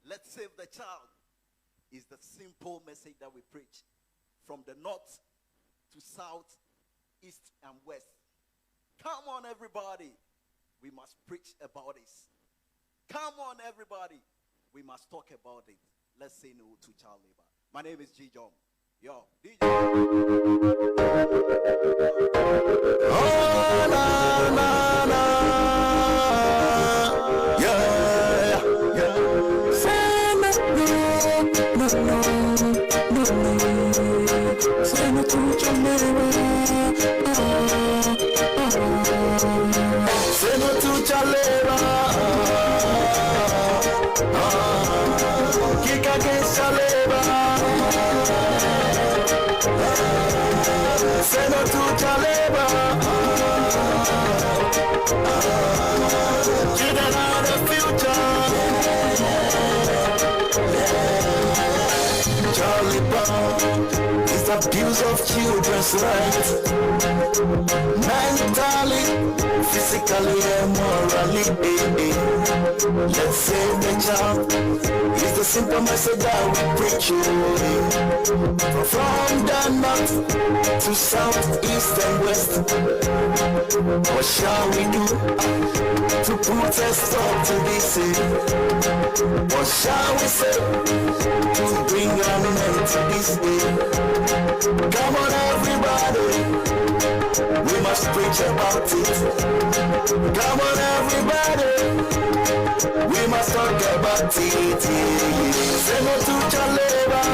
Let's save the child is the simple message that we preach from the north to south, east and west. Come on, everybody. We must preach about this. Come on, everybody. We must talk about it. Let's say no to child labor. My name is G. John. Yo, DJ. Oh, na, na, na. Yeah, yeah. Say no, no, no, no. Say no to child labor. Say no to child labor. Kick against child labor. Say no to child labor. Children are the future. Child labor is the abuse of children's rights, mentally, physically, and morally. Let's save the child. It's the simple message that we preach. From the north to south, east and west. What shall we do to put a stop to this? What shall we say to bring an end to this day? Come on, everybody, we must preach about it. Come on, everybody, we must talk about it. Say no to child labor.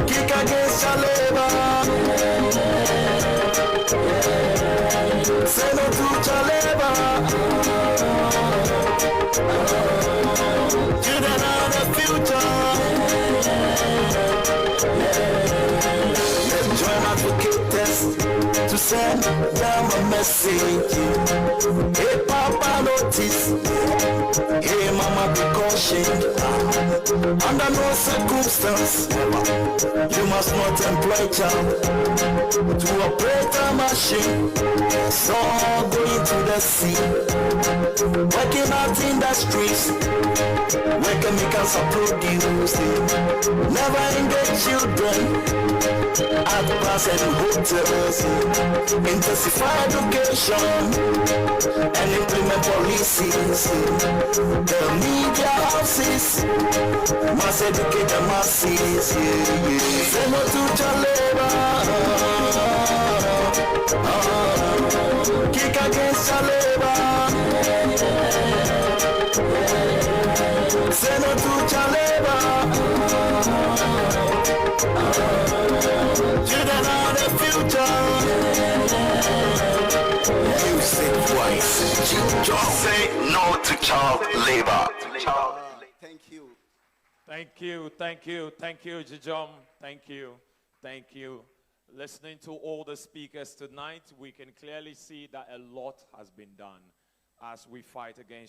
Kick against child labor. Say no to child labor. Children are the future. Let's join advocates to send them a message. Hey Papa, notice. Hey Mama, be cautioned. Under no circumstance, you must not employ child to operate a machine. So going to the sea, working out in the streets, where chemicals are produced. Never engage children at bars and hotels. Intensify education and implement policies. The media houses must educate the masses. Say no to child labor. Kick against child labor. Say no to child labor. Children are the future. Music wise, just say no to child labor. Thank you. Thank you, thank you, thank you, Jijom. Thank you, thank you. Listening to all the speakers tonight, we can clearly see that a lot has been done as we fight against